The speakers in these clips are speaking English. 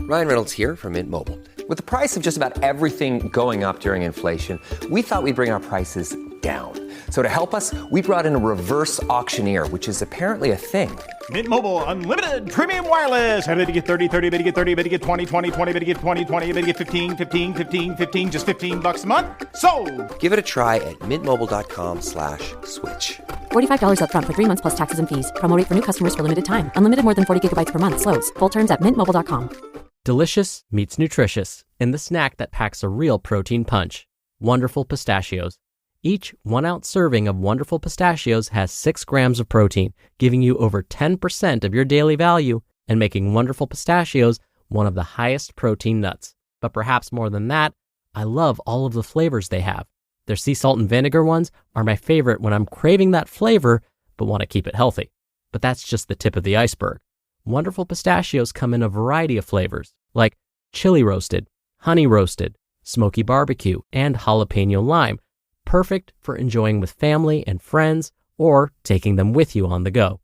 Ryan Reynolds here from Mint Mobile. With the price of just about everything going up during inflation, we thought we'd bring our prices down. So to help us, we brought in a reverse auctioneer, which is apparently a thing. Mint Mobile Unlimited Premium Wireless. How to get 30, 30, bit to get 30, bit to get 20, 20, 20, bit to get 20, 20, bit to get 15, 15, 15, 15, just $15 a month? Sold! Give it a try at mintmobile.com/switch. $45 up front for 3 months plus taxes and fees. Promo rate for new customers for limited time. Unlimited more than 40 gigabytes per month. Slows full terms at mintmobile.com. Delicious meets nutritious in the snack that packs a real protein punch. Wonderful Pistachios. Each 1 ounce serving of Wonderful Pistachios has 6 grams of protein, giving you over 10% of your daily value and making Wonderful Pistachios one of the highest protein nuts. But perhaps more than that, I love all of the flavors they have. Their sea salt and vinegar ones are my favorite when I'm craving that flavor but want to keep it healthy. But that's just the tip of the iceberg. Wonderful Pistachios come in a variety of flavors, like chili roasted, honey roasted, smoky barbecue, and jalapeno lime, perfect for enjoying with family and friends or taking them with you on the go.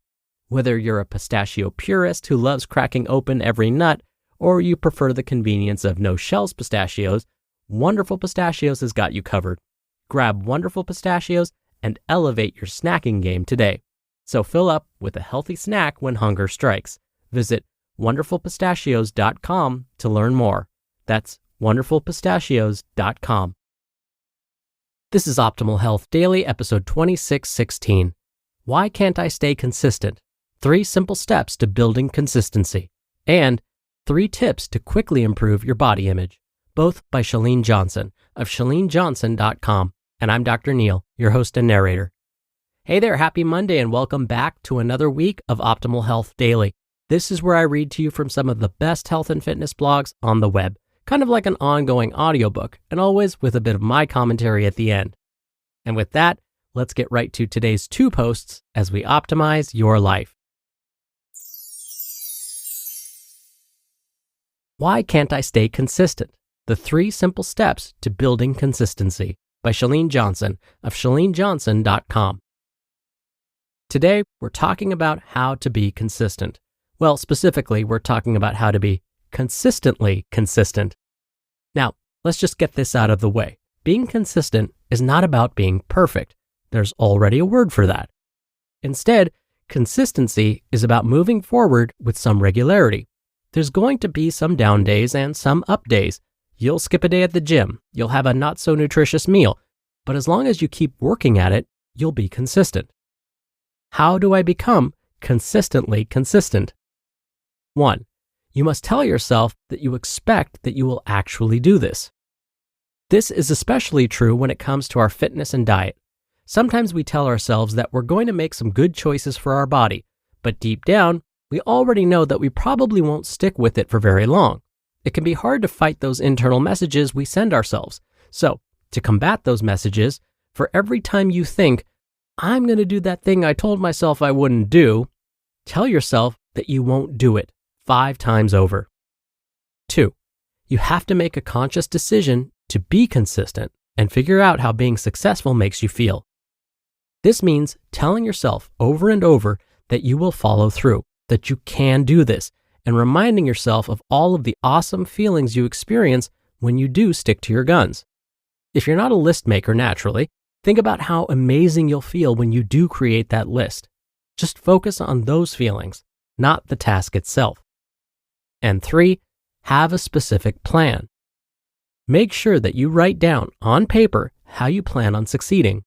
Whether you're a pistachio purist who loves cracking open every nut, or you prefer the convenience of no-shells pistachios, Wonderful Pistachios has got you covered. Grab Wonderful Pistachios and elevate your snacking game today. So fill up with a healthy snack when hunger strikes. Visit wonderfulpistachios.com to learn more. That's wonderfulpistachios.com. This is Optimal Health Daily, episode 2616. Why can't I stay consistent? 3 simple steps to building consistency. And 3 tips to quickly improve your body image. Both by Chalene Johnson of chalenejohnson.com. And I'm Dr. Neil, your host and narrator. Hey there, happy Monday and welcome back to another week of Optimal Health Daily. This is where I read to you from some of the best health and fitness blogs on the web, kind of like an ongoing audiobook, and always with a bit of my commentary at the end. And with that, let's get right to today's 2 posts as we optimize your life. Why can't I stay consistent? The 3 simple steps to building consistency by Chalene Johnson of chalenejohnson.com. Today, we're talking about how to be consistent. Well, specifically, we're talking about how to be consistently consistent. Now, let's just get this out of the way. Being consistent is not about being perfect. There's already a word for that. Instead, consistency is about moving forward with some regularity. There's going to be some down days and some up days. You'll skip a day at the gym. You'll have a not so nutritious meal. But as long as you keep working at it, you'll be consistent. How do I become consistently consistent? 1. You must tell yourself that you expect that you will actually do this. This is especially true when it comes to our fitness and diet. Sometimes we tell ourselves that we're going to make some good choices for our body, but deep down, we already know that we probably won't stick with it for very long. It can be hard to fight those internal messages we send ourselves. So, to combat those messages, for every time you think, I'm going to do that thing I told myself I wouldn't do, tell yourself that you won't do it 5 times over. 2. You have to make a conscious decision to be consistent and figure out how being successful makes you feel. This means telling yourself over and over that you will follow through, that you can do this, and reminding yourself of all of the awesome feelings you experience when you do stick to your guns. If you're not a list maker naturally, think about how amazing you'll feel when you do create that list. Just focus on those feelings, not the task itself. And 3, have a specific plan. Make sure that you write down on paper how you plan on succeeding.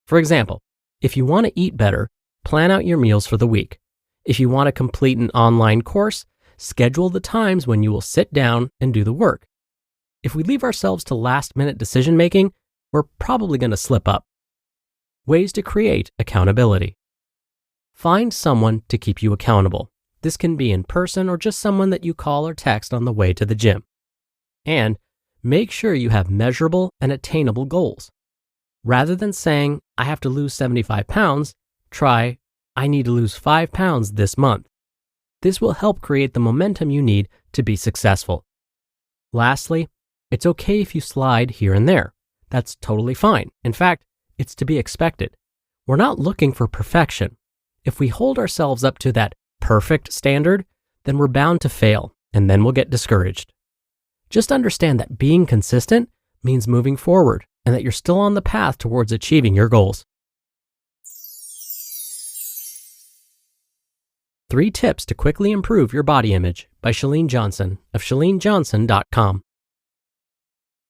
For example, if you want to eat better, plan out your meals for the week. If you want to complete an online course, schedule the times when you will sit down and do the work. If we leave ourselves to last-minute decision-making, we're probably going to slip up. Ways to create accountability. Find someone to keep you accountable. This can be in person or just someone that you call or text on the way to the gym. And make sure you have measurable and attainable goals. Rather than saying, I have to lose 75 pounds, try, I need to lose 5 pounds this month. This will help create the momentum you need to be successful. Lastly, it's okay if you slide here and there. That's totally fine. In fact, it's to be expected. We're not looking for perfection. If we hold ourselves up to that perfect standard, then we're bound to fail and then we'll get discouraged. Just understand that being consistent means moving forward and that you're still on the path towards achieving your goals. 3 Tips to Quickly Improve Your Body Image by Chalene Johnson of ChaleneJohnson.com.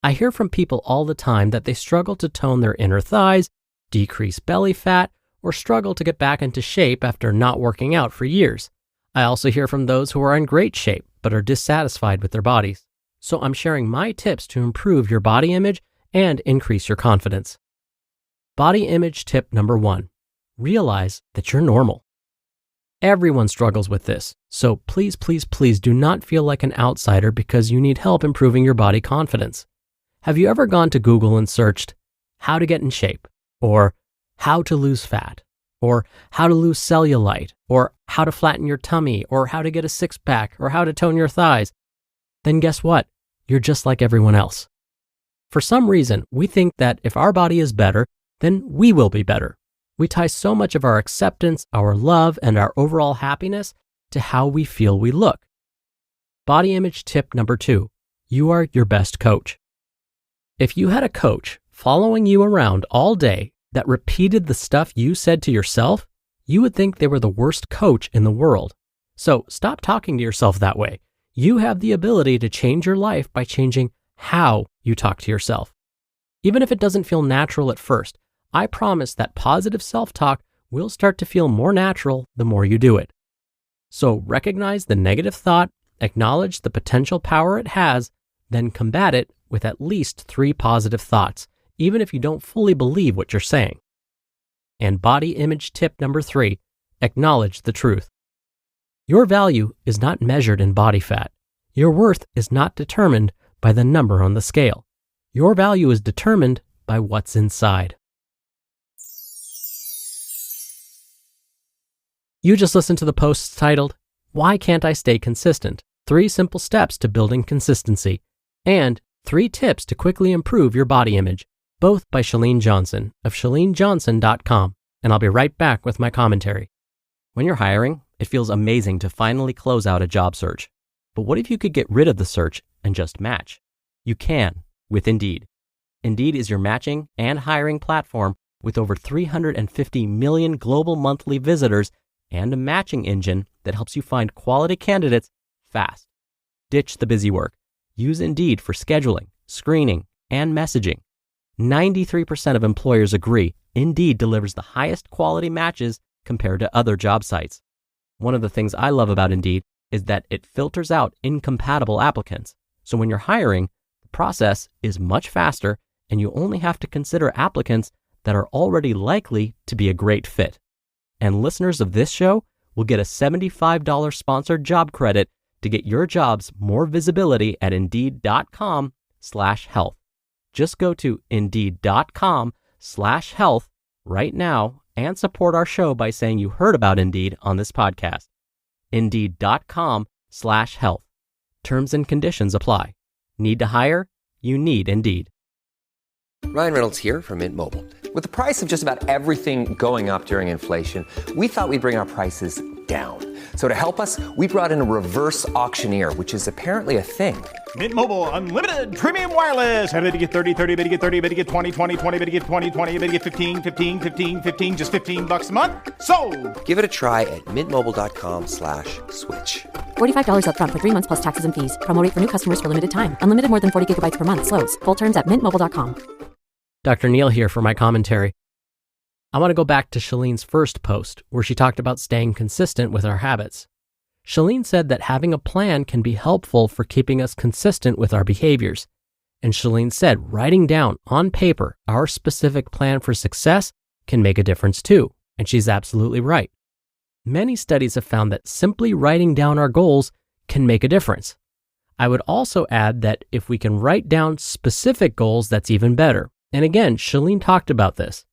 I hear from people all the time that they struggle to tone their inner thighs, decrease belly fat, or struggle to get back into shape after not working out for years. I also hear from those who are in great shape but are dissatisfied with their bodies. So I'm sharing my tips to improve your body image and increase your confidence. Body image tip number 1. Realize that you're normal. Everyone struggles with this, so please do not feel like an outsider because you need help improving your body confidence. Have you ever gone to Google and searched how to get in shape, or how to lose fat, or how to lose cellulite, or how to flatten your tummy, or how to get a six-pack, or how to tone your thighs? Then guess what? You're just like everyone else. For some reason, we think that if our body is better, then we will be better. We tie so much of our acceptance, our love, and our overall happiness to how we feel we look. Body image tip number 2. You are your best coach. If you had a coach following you around all day that repeated the stuff you said to yourself, you would think they were the worst coach in the world. So stop talking to yourself that way. You have the ability to change your life by changing how you talk to yourself. Even if it doesn't feel natural at first, I promise that positive self-talk will start to feel more natural the more you do it. So recognize the negative thought, acknowledge the potential power it has, then combat it with at least 3 positive thoughts, even if you don't fully believe what you're saying. And body image tip number 3, acknowledge the truth. Your value is not measured in body fat. Your worth is not determined by the number on the scale. Your value is determined by what's inside. You just listened to the posts titled, Why Can't I Stay Consistent? 3 Simple Steps to Building Consistency, and 3 Tips to Quickly Improve Your Body Image, both by Chalene Johnson of ChaleneJohnson.com, and I'll be right back with my commentary. When you're hiring, it feels amazing to finally close out a job search. But what if you could get rid of the search and just match? You can with Indeed. Indeed is your matching and hiring platform with over 350 million global monthly visitors and a matching engine that helps you find quality candidates fast. Ditch the busy work. Use Indeed for scheduling, screening, and messaging. 93% of employers agree Indeed delivers the highest quality matches compared to other job sites. One of the things I love about Indeed is that it filters out incompatible applicants. So when you're hiring, the process is much faster and you only have to consider applicants that are already likely to be a great fit. And listeners of this show will get a $75 sponsored job credit to get your jobs more visibility at Indeed.com/health. Just go to Indeed.com/health right now and support our show by saying you heard about Indeed on this podcast. Indeed.com/health. Terms and conditions apply. Need to hire? You need Indeed. Ryan Reynolds here from Mint Mobile. With the price of just about everything going up during inflation, we thought we'd bring our prices down. So to help us, we brought in a reverse auctioneer, which is apparently a thing. Mint Mobile Unlimited Premium Wireless. How to get 30, 30, bit to get 30, bit to get 20, 20, 20, bit to get 20, 20, bit to get 15, 15, 15, 15, just $15 a month? Sold! Give it a try at mintmobile.com/switch. $45 up front for 3 months plus taxes and fees. Promo rate for new customers for limited time. Unlimited more than 40 gigabytes per month. Slows full terms at mintmobile.com. Dr. Neal here for my commentary. I want to go back to Chalene's first post where she talked about staying consistent with our habits. Chalene said that having a plan can be helpful for keeping us consistent with our behaviors. And Chalene said writing down on paper our specific plan for success can make a difference too. And she's absolutely right. Many studies have found that simply writing down our goals can make a difference. I would also add that if we can write down specific goals, that's even better. And again, Chalene talked about this.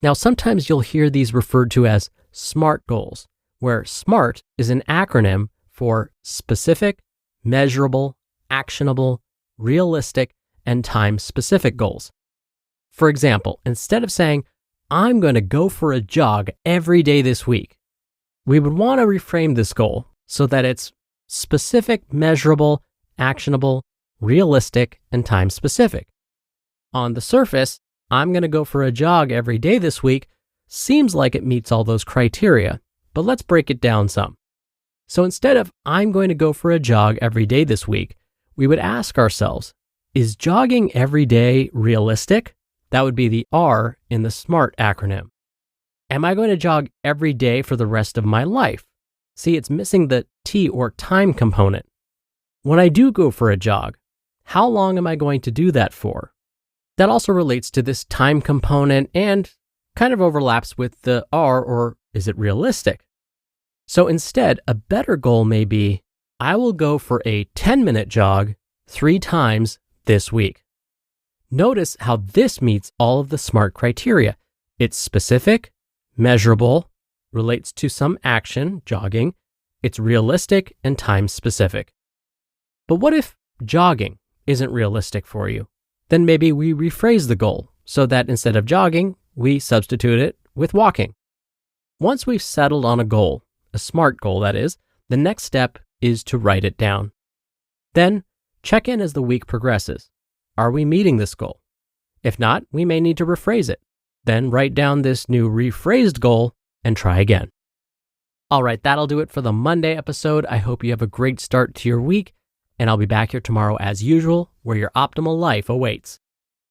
Now, sometimes you'll hear these referred to as SMART goals, where SMART is an acronym for specific, measurable, actionable, realistic, and time-specific goals. For example, instead of saying, I'm going to go for a jog every day this week, we would want to reframe this goal so that it's specific, measurable, actionable, realistic, and time specific. On the surface, I'm going to go for a jog every day this week seems like it meets all those criteria, but let's break it down some. So instead of I'm going to go for a jog every day this week, we would ask ourselves, is jogging every day realistic? That would be the R in the SMART acronym. Am I going to jog every day for the rest of my life? See, it's missing the T or time component. When I do go for a jog, how long am I going to do that for? That also relates to this time component and kind of overlaps with the R or is it realistic? So instead, a better goal may be, I will go for a 10-minute jog 3 times this week. Notice how this meets all of the SMART criteria. It's specific, measurable, relates to some action, jogging, it's realistic and time specific. But what if jogging isn't realistic for you? Then maybe we rephrase the goal so that instead of jogging, we substitute it with walking. Once we've settled on a goal, a SMART goal that is, the next step is to write it down. Then check in as the week progresses. Are we meeting this goal? If not, we may need to rephrase it. Then write down this new rephrased goal and try again. All right, that'll do it for the Monday episode. I hope you have a great start to your week, and I'll be back here tomorrow as usual, where your optimal life awaits.